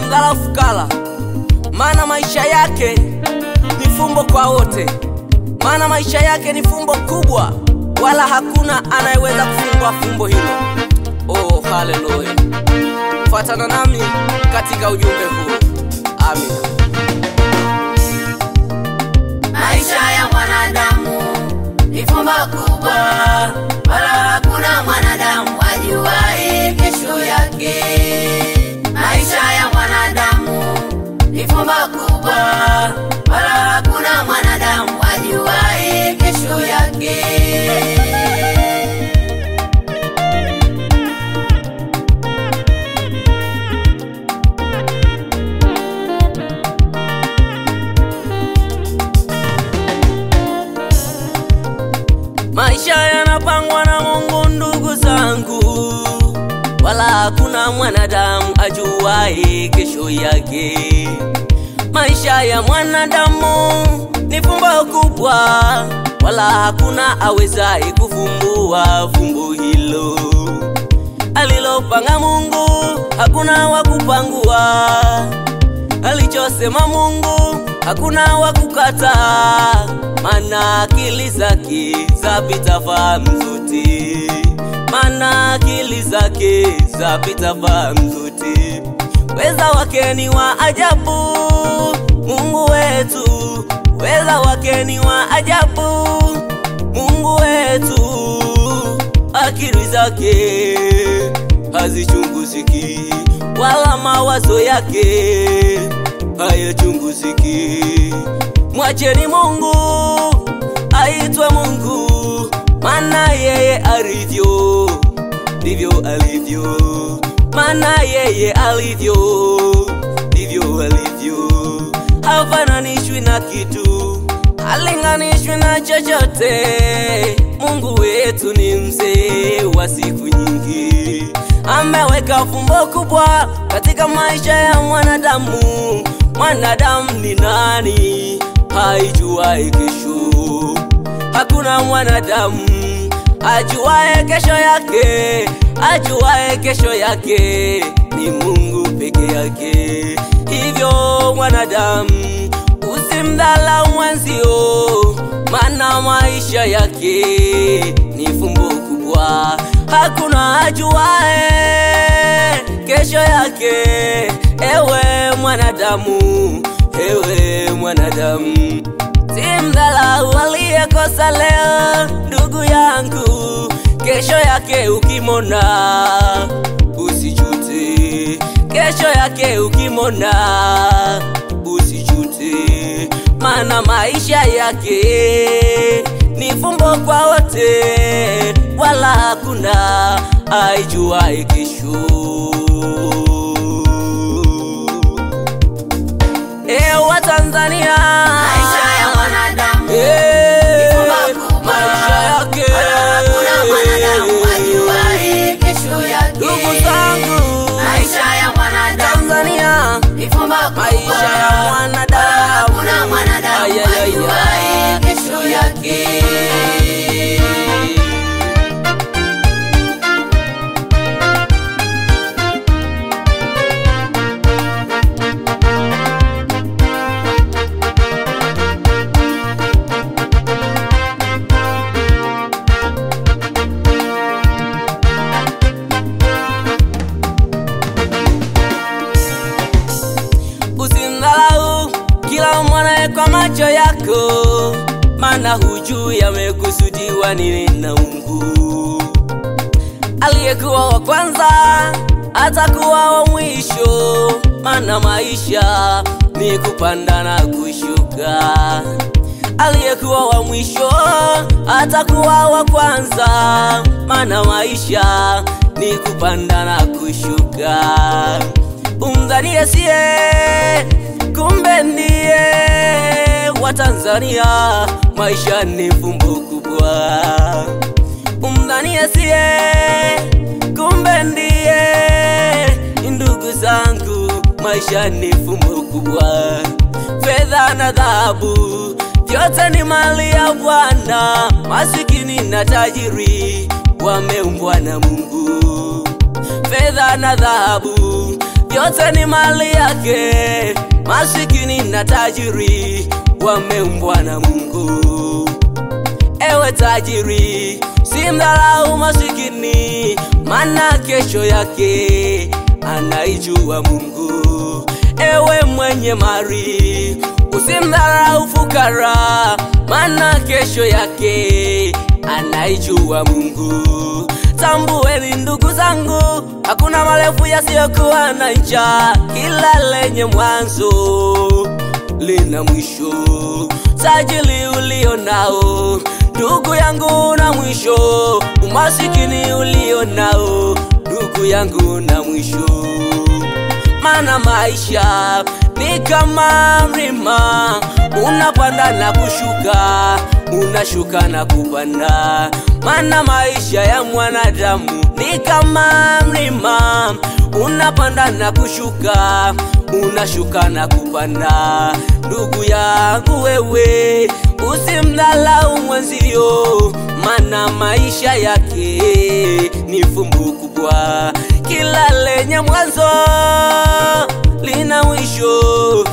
usimdharau fukara, maana maisha yake ni fumbo kwa wote. Maana maisha yake ni fumbo kubwa, wala hakuna anayeweza kufungua fumbo hilo. Oh, haleluya. Fuatana nami katika ujumbe huu. Amina. Maisha ya mwanadamu ni fumbo kubwa, wala hakuna mwanadamu ajuaye kesho yake. Maisha ya mwanadamu ni fumbo kubwa, wala hakuna mwanadamu ajuaye kesho yake. Maisha yanapangwa na Mungu ndugu zangu, wala hakuna mwanadamu ajuaye kesho yake. Maisha ya mwanadamu ni fumbo kubwa, wala hakuna awezaye kufumbua fumbo hilo. Alilopanga Mungu hakuna wa kupangua, alichosema Mungu hakuna wa kukata. Maana akili zake zapita fahamu zote, maana akili zake zapita fahamu zote. Weza wake ni wa ajabu Mungu wetu, weza wake ni wa ajabu Mungu wetu. Akili zake hazichunguziki, wala mawazo yake hayachunguziki. Mwacheni Mungu aitwe Mungu, maana yeye alivyo ndivyo alivyo, maana yeye alivyo ndivyo alivyo. Hafananishwi na kitu, halinganishwi na chochote. Mungu wetu ni mzee wa siku nyingi, ameweka fumbo kubwa katika maisha ya mwanadamu. Mwanadamu ni nani? Haijuaye kesho. Hakuna mwanadamu ajuaye kesho yake, ajuaye kesho yake ni Mungu peke yake. Hivyo mwanadamu usimdharau mwenzio, maana maisha yake ni fumbo kubwa. Hakuna ajuaye kesho yake. Ewe mwanadamu, ewe mwanadamu, simdharau aliyekosa leo ndugu yangu. Kesho yake ukimona usijute, kesho yake ukimona usijute. Maana maisha yake ni fumbo kwa wote, wala hakuna aijuaye kesho. Ewa Tanzania, maisha ya mwanadamu ni fumbo kubwa, maisha yake wala hakuna mwanadamu ajuaye kesho yake. Ndugu zangu, maisha ya mwanadamu Tanzania ni fumbo kubwa, maisha ya mwanadamu, wala hakuna mwanadamu ajuaye kesho yake. Usimdharau kila mwanae kwa macho yako, maana hujui amekusudiwa nini na Mungu. Aliyekuwa wa kwanza atakuwa wa mwisho, maana maisha ni kupanda na kushuka. Aliyekuwa wa mwisho atakuwa wa kwanza, maana maisha ni kupanda na kushuka. Umdhanie siye, kumbe ndiye. Wa Tanzania maisha ni fumbo kubwa. Umdhanie siye, kumbe ndiye. Ndugu zangu, maisha ni fumbo kubwa. Fedha na dhahabu vyote ni mali ya Bwana. Masikini na tajiri wameumbwa na Mungu. Fedha na dhahabu yote ni mali yake. Masikini na tajiri wameumbwa na Mungu. Ewe tajiri, simdharau masikini, maana kesho yake anaijua Mungu. Ewe mwenye mali, usimdharau fukara, maana kesho yake anaijua Mungu. Tambueni ndugu zangu, hakuna marefu yasiyokuwa na ncha. Kila lenye mwanzo lina mwisho. Tajiri ulio nao ndugu yangu na mwisho. Umasikini ulio nao ndugu yangu na mwisho. Maana maisha ni kama mlima, unapanda na kushuka, unashuka na kupanda. Maana maisha ya mwanadamu ni kama mlima, unapanda na kushuka, unashuka na kupanda. Ndugu yangu wewe, usimdharau mwenzio, maana maisha yake ni fumbo kubwa. Kila lenye mwanzo lina mwisho.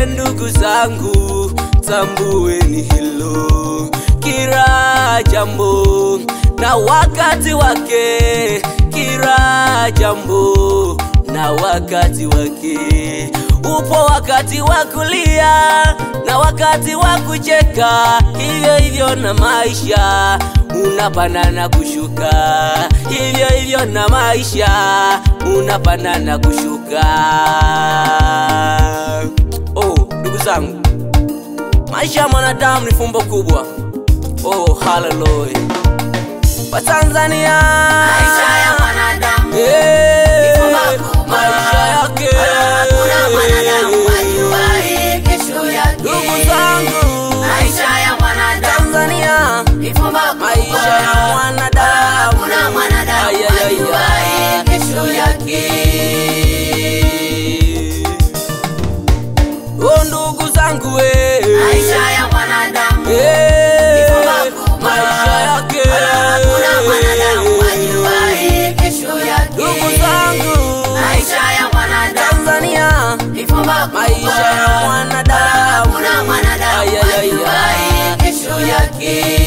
Ndugu zangu, tambueni hilo. Kila jambo na wakati wake, kila jambo na wakati wake. Upo wakati wa kulia na wakati wa kucheka, hivyo hivyo na maisha, unapanda na kushuka. Hivyo hivyo na maisha, unapanda na kushuka. Ndugu zangu, maisha ya mwanadamu ni fumbo kubwa. Hallelujah. Kwa Tanzania, maisha ya mwanadamu ni fumbo kubwa. Maisha yake hakuna mwanadamu ajuaye kesho yake. Ndugu zangu, maisha ya mwanadamu Tanzania ni fumbo kubwa. Maisha ya mwanadamu, hakuna mwanadamu ajuaye kesho yake. Ndugu zangu maisha ya mwanadamu maisha yake hakuna mwanadamu ajuaye kesho yake. Ndugu zangu, maisha ya mwanadamu Tanzania ni fumbo kubwa. maisha ya mwanadamu, hakuna mwanadamu ajuaye kesho yake.